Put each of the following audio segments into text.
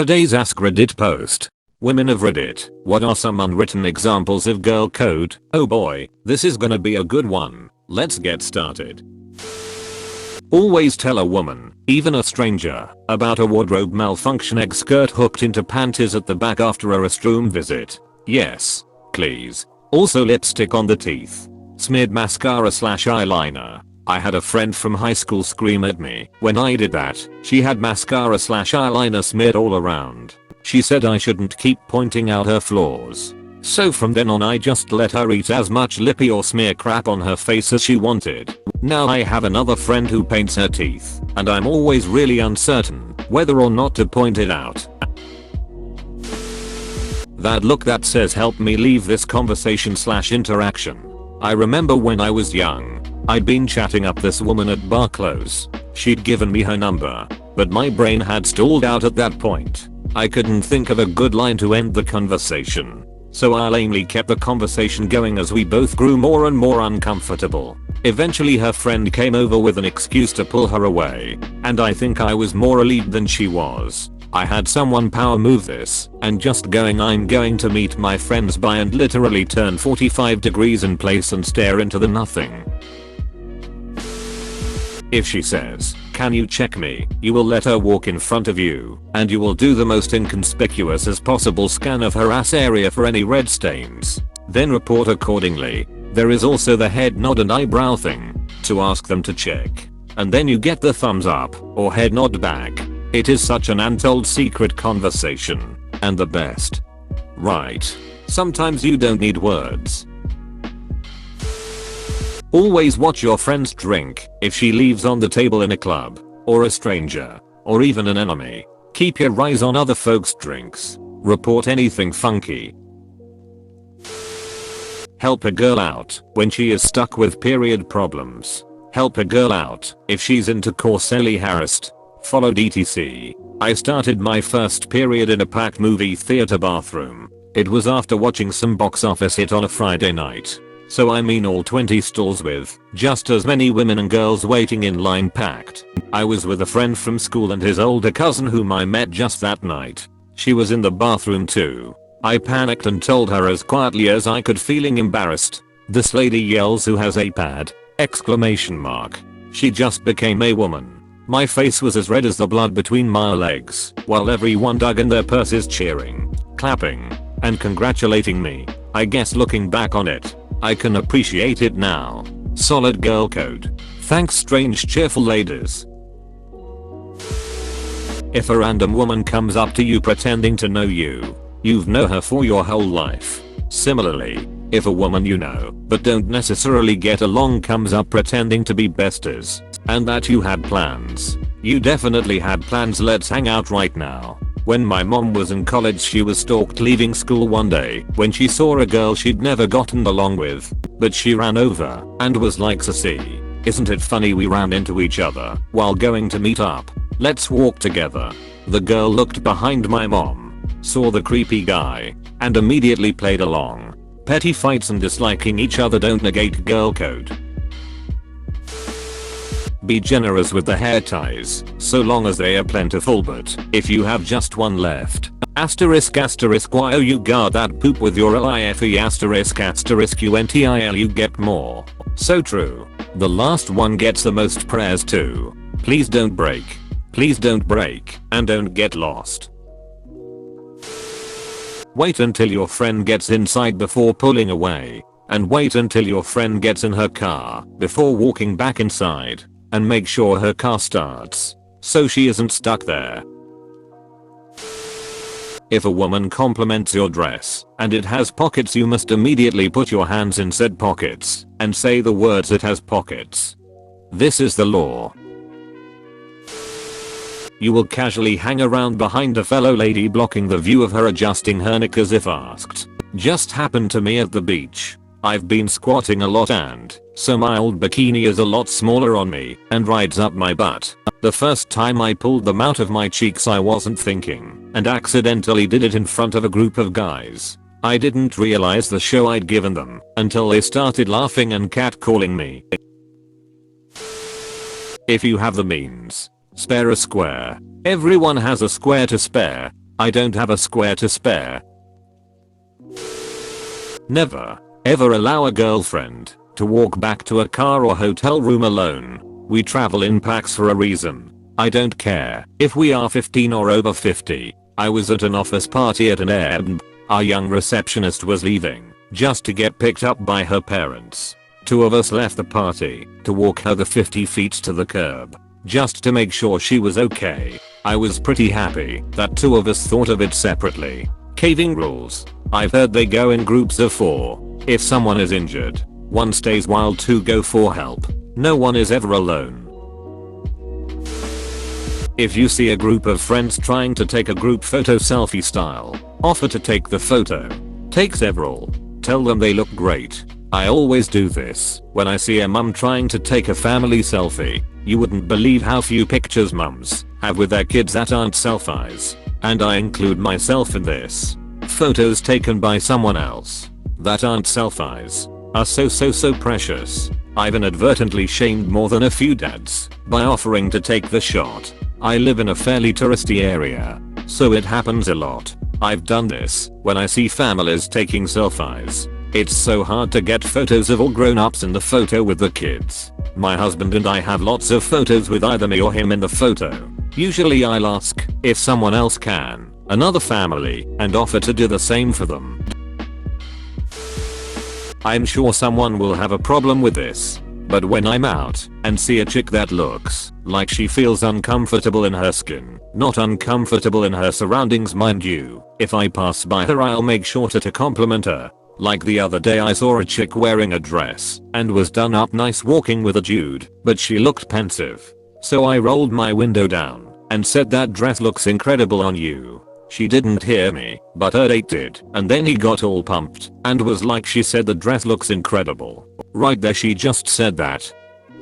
Today's AskReddit post. Women of Reddit, what are some unwritten examples of girl code? Oh boy, this is gonna be a good one. Let's get started. Always tell a woman, even a stranger, about a wardrobe malfunction. Egg skirt hooked into panties at the back after a restroom visit. Yes, please. Also lipstick on the teeth. Smeared mascara/eyeliner. I had a friend from high school scream at me when I did that. She had mascara/eyeliner smeared all around. She said I shouldn't keep pointing out her flaws. So from then on I just let her eat as much lippy or smear crap on her face as she wanted. Now I have another friend who paints her teeth, and I'm always really uncertain whether or not to point it out. That look that says help me leave this conversation/interaction. I remember when I was young, I'd been chatting up this woman at bar close. She'd given me her number, but my brain had stalled out at that point. I couldn't think of a good line to end the conversation. So I lamely kept the conversation going as we both grew more and more uncomfortable. Eventually her friend came over with an excuse to pull her away, and I think I was more relieved than she was. I had someone power move this, and just going I'm going to meet my friends by and literally turn 45 degrees in place and stare into the nothing. If she says, "Can you check me?" you will let her walk in front of you, and you will do the most inconspicuous as possible scan of her ass area for any red stains. Then report accordingly. There is also the head nod and eyebrow thing to ask them to check. And then you get the thumbs up or head nod back. It is such an untold secret conversation, and the best. Right. Sometimes you don't need words. Always watch your friend's drink. If she leaves on the table in a club, or a stranger, or even an enemy, keep your eyes on other folks' drinks. Report anything funky. Help a girl out when she is stuck with period problems. Help a girl out if she's intercorsally harassed. Followed etc. I started my first period in a packed movie theater bathroom. It was after watching some box office hit on a Friday night. So I mean all 20 stalls with just as many women and girls waiting in line packed. I was with a friend from school and his older cousin whom I met just that night. She was in the bathroom too. I panicked and told her as quietly as I could, feeling embarrassed. This lady yells, "Who has a pad?" Exclamation mark. She just became a woman. My face was as red as the blood between my legs, while everyone dug in their purses cheering, clapping, and congratulating me. I guess looking back on it, I can appreciate it now. Solid girl code. Thanks strange cheerful ladies. If a random woman comes up to you pretending to know you, you've known her for your whole life. Similarly, if a woman you know but don't necessarily get along comes up pretending to be besties, and that you had plans. You definitely had plans. Let's hang out right now. When my mom was in college, she was stalked leaving school one day when she saw a girl she'd never gotten along with, but she ran over and was like, "See, isn't it funny we ran into each other while going to meet up? Let's walk together." The girl looked behind my mom, saw the creepy guy, and immediately played along. Petty fights and disliking each other don't negate girl code. Be generous with the hair ties, so long as they are plentiful, but if you have just one left, **** why you guard that poop with your life ***until you get more. So true. The last one gets the most prayers too. Please don't break. Please don't break, and don't get lost. Wait until your friend gets inside before pulling away, and wait until your friend gets in her car before walking back inside. And make sure her car starts, so she isn't stuck there. If a woman compliments your dress and it has pockets, you must immediately put your hands in said pockets and say the words "it has pockets." This is the law. You will casually hang around behind a fellow lady, blocking the view of her adjusting her knickers if asked. Just happened to me at the beach. I've been squatting a lot, and so my old bikini is a lot smaller on me and rides up my butt. The first time I pulled them out of my cheeks I wasn't thinking and accidentally did it in front of a group of guys. I didn't realize the show I'd given them until they started laughing and catcalling me. If you have the means, spare a square. Everyone has a square to spare. I don't have a square to spare. Never, ever allow a girlfriend to walk back to a car or hotel room alone. We travel in packs for a reason. I don't care if we are 15 or over 50. I was at an office party at an Airbnb. Our young receptionist was leaving just to get picked up by her parents. Two of us left the party to walk her the 50 feet to the curb just to make sure she was okay. I was pretty happy that two of us thought of it separately. Caving rules. I've heard they go in groups of 4. If someone is injured, one stays while 2 go for help. No one is ever alone. If you see a group of friends trying to take a group photo selfie style, offer to take the photo. Take several. Tell them they look great. I always do this when I see a mum trying to take a family selfie. You wouldn't believe how few pictures mums have with their kids that aren't selfies. And I include myself in this. Photos taken by someone else that aren't selfies are so precious. I've inadvertently shamed more than a few dads by offering to take the shot. I live in a fairly touristy area, so it happens a lot. I've done this when I see families taking selfies. It's so hard to get photos of all grown-ups in the photo with the kids. My husband and I have lots of photos with either me or him in the photo. Usually I'll ask if someone else can, another family, and offer to do the same for them. I'm sure someone will have a problem with this, but when I'm out and see a chick that looks like she feels uncomfortable in her skin, not uncomfortable in her surroundings mind you, if I pass by her I'll make sure to compliment her. Like the other day I saw a chick wearing a dress and was done up nice walking with a dude, but she looked pensive. So I rolled my window down and said that dress looks incredible on you. She didn't hear me, but her date did, and then he got all pumped and was like she said the dress looks incredible. Right there she just said that.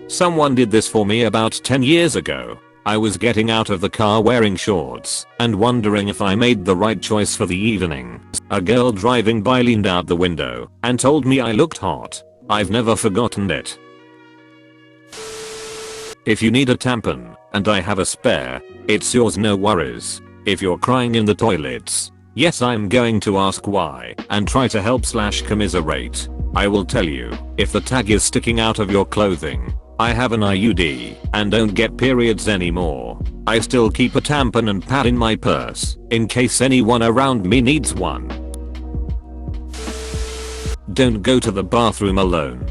Someone did this for me about 10 years ago. I was getting out of the car wearing shorts and wondering if I made the right choice for the evening. A girl driving by leaned out the window and told me I looked hot. I've never forgotten it. If you need a tampon and I have a spare, it's yours, no worries. If you're crying in the toilets, yes, I'm going to ask why and try to help/commiserate. I will tell you if the tag is sticking out of your clothing. I have an IUD and don't get periods anymore. I still keep a tampon and pad in my purse in case anyone around me needs one. Don't go to the bathroom alone.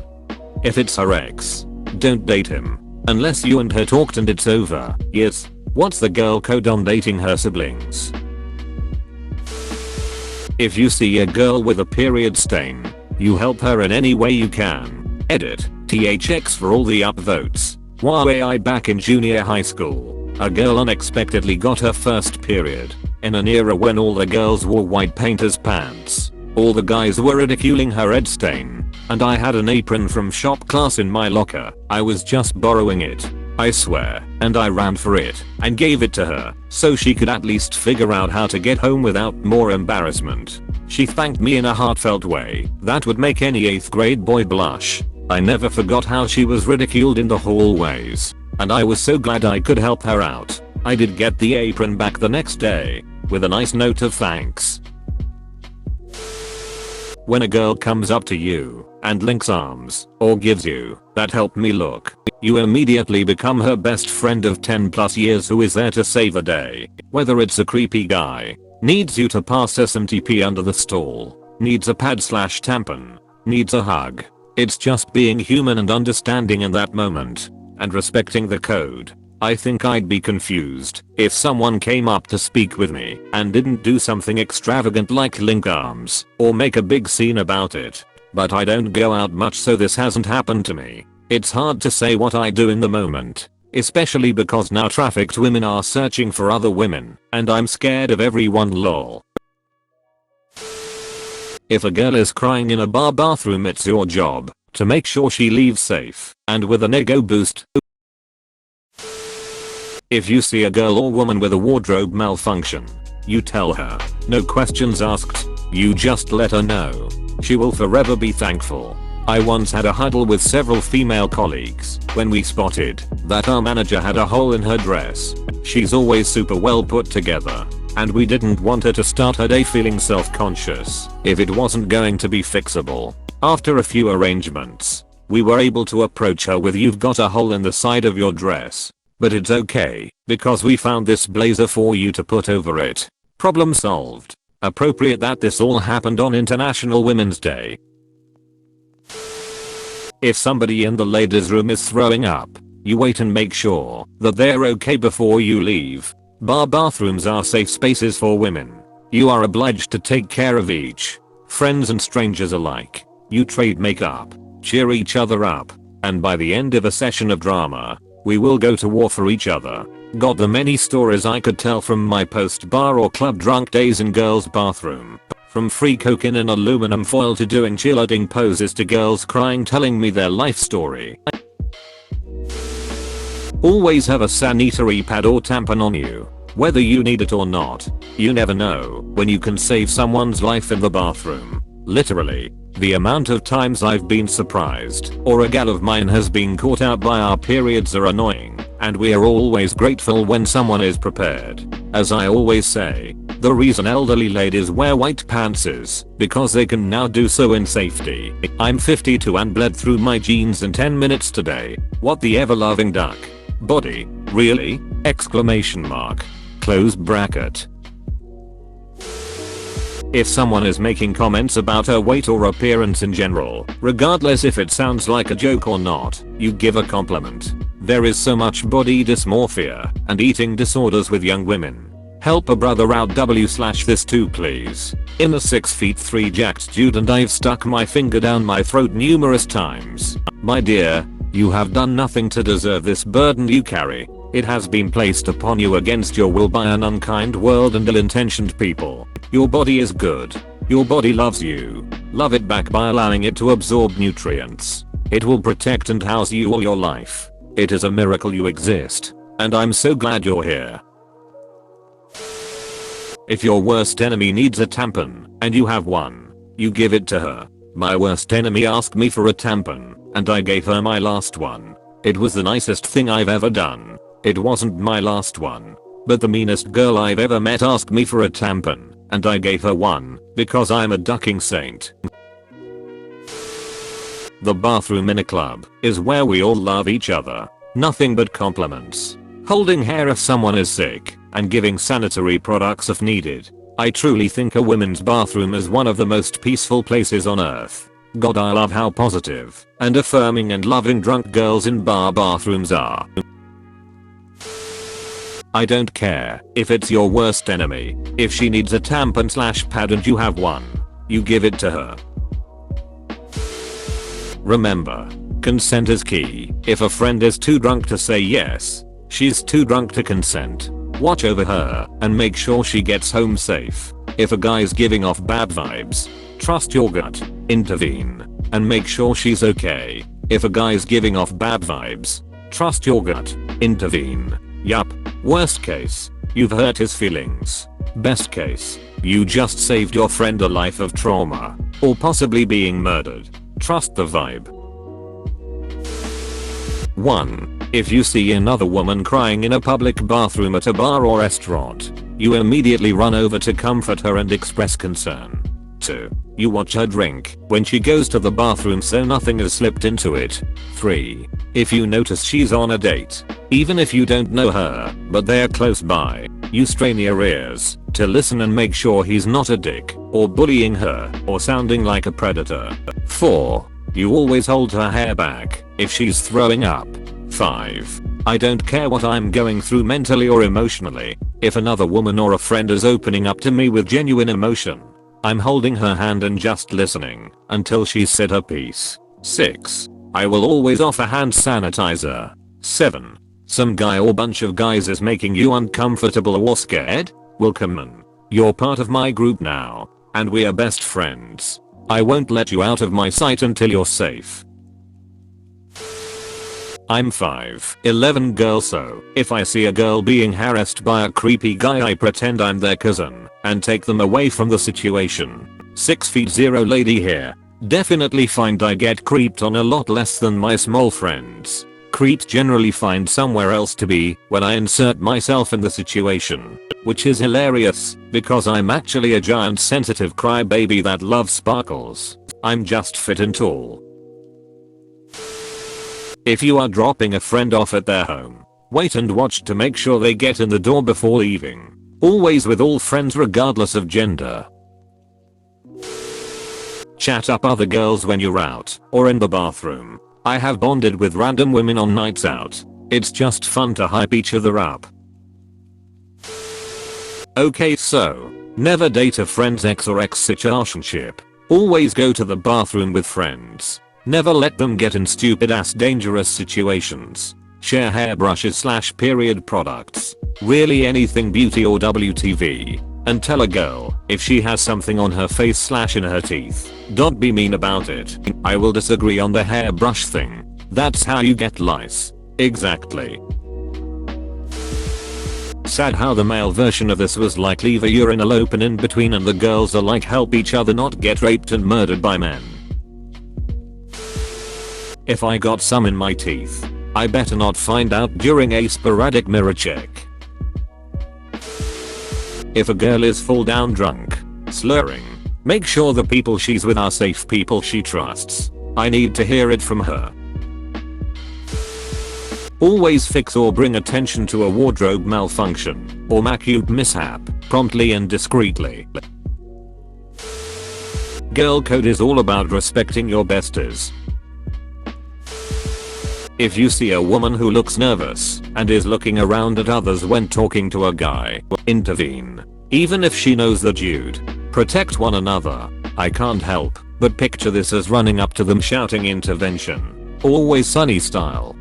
If it's her ex, don't date him unless you and her talked and it's over. Yes, what's the girl code on dating her siblings? If you see a girl with a period stain, you help her in any way you can. Edit. THX for all the upvotes. YI back in junior high school, a girl unexpectedly got her first period. In an era when all the girls wore white painter's pants, all the guys were ridiculing her red stain, and I had an apron from shop class in my locker. I was just borrowing it, I swear, and I ran for it and gave it to her so she could at least figure out how to get home without more embarrassment. She thanked me in a heartfelt way that would make any 8th grade boy blush. I never forgot how she was ridiculed in the hallways, and I was so glad I could help her out. I did get the apron back the next day with a nice note of thanks. When a girl comes up to you and links arms or gives you that help me look, you immediately become her best friend of 10+ years who is there to save the day. Whether it's a creepy guy, needs you to pass SMTP under the stall, needs a pad/tampon, needs a hug. It's just being human and understanding in that moment and respecting the code. I think I'd be confused if someone came up to speak with me and didn't do something extravagant like link arms or make a big scene about it. But I don't go out much, so this hasn't happened to me. It's hard to say what I do in the moment, especially because now trafficked women are searching for other women and I'm scared of everyone, lol. If a girl is crying in a bar bathroom, it's your job to make sure she leaves safe and with an ego boost. If you see a girl or woman with a wardrobe malfunction, you tell her, no questions asked, you just let her know. She will forever be thankful. I once had a huddle with several female colleagues when we spotted that our manager had a hole in her dress. She's always super well put together, and we didn't want her to start her day feeling self-conscious if it wasn't going to be fixable. After a few arrangements, we were able to approach her with "You've got a hole in the side of your dress, but it's okay because we found this blazer for you to put over it." Problem solved. Appropriate that this all happened on International Women's Day. If somebody in the ladies' room is throwing up, you wait and make sure that they're okay before you leave. Bar bathrooms are safe spaces for women. You are obliged to take care of each, friends and strangers alike. You trade makeup, cheer each other up, and by the end of a session of drama, we will go to war for each other. Got the many stories I could tell from my post-bar or club drunk days in girls' bathroom. From free coke in an aluminum foil to doing cheerleading poses to girls crying telling me their life story. Always have a sanitary pad or tampon on you, whether you need it or not. You never know when you can save someone's life in the bathroom. Literally, the amount of times I've been surprised or a gal of mine has been caught out by our periods are annoying, and we are always grateful when someone is prepared. As I always say, the reason elderly ladies wear white pants is because they can now do so in safety. I'm 52 and bled through my jeans in 10 minutes today. What the ever-loving duck? Body, really? Exclamation mark. Close bracket. If someone is making comments about her weight or appearance in general, regardless if it sounds like a joke or not, you give a compliment. There is so much body dysmorphia and eating disorders with young women. Help a brother out this too please. I'm a 6'3" jacked dude and I've stuck my finger down my throat numerous times. My dear, you have done nothing to deserve this burden you carry. It has been placed upon you against your will by an unkind world and ill-intentioned people. Your body is good. Your body loves you. Love it back by allowing it to absorb nutrients. It will protect and house you all your life. It is a miracle you exist, and I'm so glad you're here. If your worst enemy needs a tampon, and you have one, you give it to her. My worst enemy asked me for a tampon, and I gave her my last one. It was the nicest thing I've ever done. It wasn't my last one, but the meanest girl I've ever met asked me for a tampon, and I gave her one, because I'm a ducking saint. The bathroom in a club is where we all love each other. Nothing but compliments. Holding hair if someone is sick, and giving sanitary products if needed. I truly think a women's bathroom is one of the most peaceful places on earth. God, I love how positive and affirming and loving drunk girls in bar bathrooms are. I don't care if it's your worst enemy. If she needs a tampon/pad and you have one, you give it to her. Remember, consent is key. If a friend is too drunk to say yes, she's too drunk to consent. Watch over her and make sure she gets home safe. If a guy's giving off bad vibes, trust your gut. Intervene and make sure she's okay. If a guy's giving off bad vibes, trust your gut. Intervene. Yup. Worst case, you've hurt his feelings. Best case, you just saved your friend a life of trauma, or possibly being murdered. Trust the vibe. 1. If you see another woman crying in a public bathroom at a bar or restaurant, you immediately run over to comfort her and express concern. 2. You watch her drink when she goes to the bathroom so nothing has slipped into it. 3. If you notice she's on a date, even if you don't know her, but they're close by, you strain your ears to listen and make sure he's not a dick, or bullying her, or sounding like a predator. 4. You always hold her hair back if she's throwing up. 5. I don't care what I'm going through mentally or emotionally. If another woman or a friend is opening up to me with genuine emotion, I'm holding her hand and just listening until she's said her piece. 6. I will always offer hand sanitizer. 7. Some guy or bunch of guys is making you uncomfortable or scared? Well, come on. You're part of my group now, and we are best friends. I won't let you out of my sight until you're safe. I'm 5'11" girl, so if I see a girl being harassed by a creepy guy, I pretend I'm their cousin and take them away from the situation. 6'0" lady here. Definitely find I get creeped on a lot less than my small friends. Creeps generally find somewhere else to be when I insert myself in the situation. Which is hilarious, because I'm actually a giant sensitive crybaby that loves sparkles. I'm just fit and tall. If you are dropping a friend off at their home, wait and watch to make sure they get in the door before leaving. Always with all friends regardless of gender. Chat up other girls when you're out or in the bathroom. I have bonded with random women on nights out. It's just fun to hype each other up. Okay, so never date a friend's ex or ex situationship. Always go to the bathroom with friends. Never let them get in stupid ass dangerous situations. Share hairbrushes / period products. Really anything beauty or WTV. And tell a girl if she has something on her face / in her teeth. Don't be mean about it. I will disagree on the hairbrush thing. That's how you get lice. Exactly. Sad how the male version of this was like leave a urinal open in between and the girls are like help each other not get raped and murdered by men. If I got some in my teeth, I better not find out during a sporadic mirror check. If a girl is full down drunk, slurring, make sure the people she's with are safe people she trusts. I need to hear it from her. Always fix or bring attention to a wardrobe malfunction or makeup mishap promptly and discreetly. Girl code is all about respecting your besties. If you see a woman who looks nervous and is looking around at others when talking to a guy, intervene. Even if she knows the dude. Protect one another. I can't help but picture this as running up to them shouting intervention. Always Sunny style.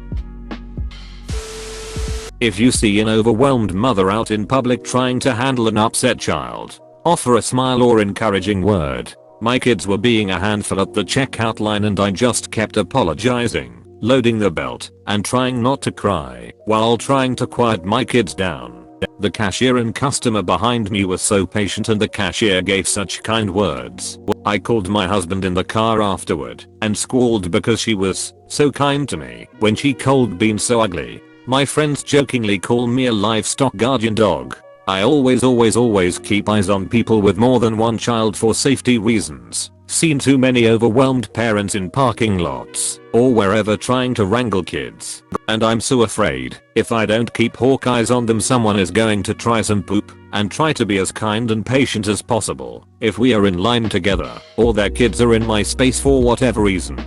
If you see an overwhelmed mother out in public trying to handle an upset child, offer a smile or encouraging word. My kids were being a handful at the checkout line and I just kept apologizing, loading the belt, and trying not to cry while trying to quiet my kids down. The cashier and customer behind me were so patient and the cashier gave such kind words. I called my husband in the car afterward and squalled because she was so kind to me when she cold being so ugly. My friends jokingly call me a livestock guardian dog. I always keep eyes on people with more than one child for safety reasons. Seen too many overwhelmed parents in parking lots or wherever trying to wrangle kids. And I'm so afraid if I don't keep hawk eyes on them someone is going to try some poop and try to be as kind and patient as possible if we are in line together or their kids are in my space for whatever reason.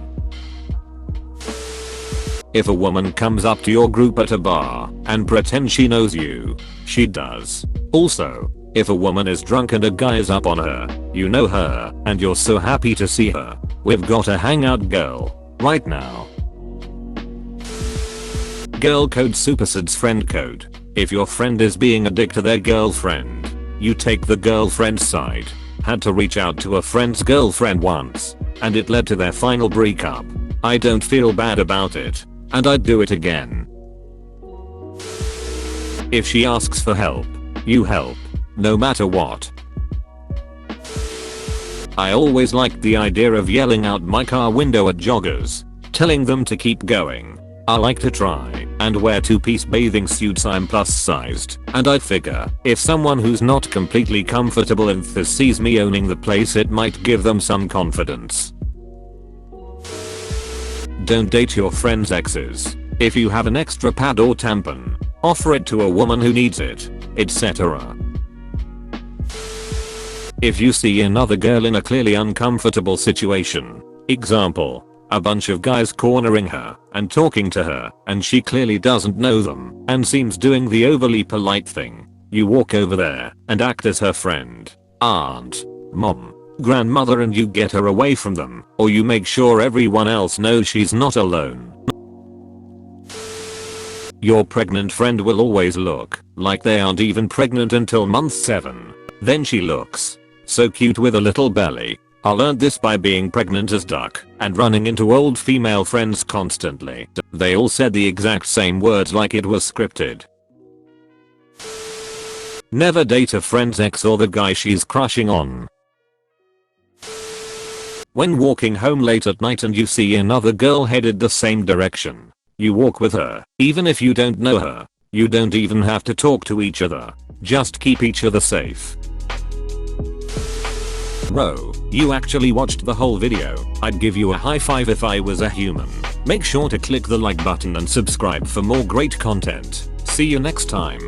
If a woman comes up to your group at a bar and pretends she knows you, she does. Also, if a woman is drunk and a guy is up on her, you know her and you're so happy to see her. We've got a hangout girl right now. Girl code supersedes friend code. If your friend is being a dick to their girlfriend, you take the girlfriend's side. Had to reach out to a friend's girlfriend once, and it led to their final breakup. I don't feel bad about it. And I'd do it again. If she asks for help, you help, no matter what. I always liked the idea of yelling out my car window at joggers, telling them to keep going. I like to try and wear two-piece bathing suits. I'm plus sized, and I figure if someone who's not completely comfortable in this sees me owning the place it might give them some confidence. Don't date your friend's exes. If you have an extra pad or tampon, offer it to a woman who needs it, etc. If you see another girl in a clearly uncomfortable situation, example, a bunch of guys cornering her and talking to her and she clearly doesn't know them and seems doing the overly polite thing, you walk over there and act as her friend, aunt, mom, grandmother and you get her away from them, or you make sure everyone else knows she's not alone. Your pregnant friend will always look like they aren't even pregnant until month 7. Then she looks so cute with a little belly. I learned this by being pregnant as duck and running into old female friends constantly. They all said the exact same words like it was scripted. Never date a friend's ex or the guy she's crushing on. When walking home late at night and you see another girl headed the same direction, you walk with her, even if you don't know her. You don't even have to talk to each other. Just keep each other safe. Bro, you actually watched the whole video. I'd give you a high five if I was a human. Make sure to click the like button and subscribe for more great content. See you next time.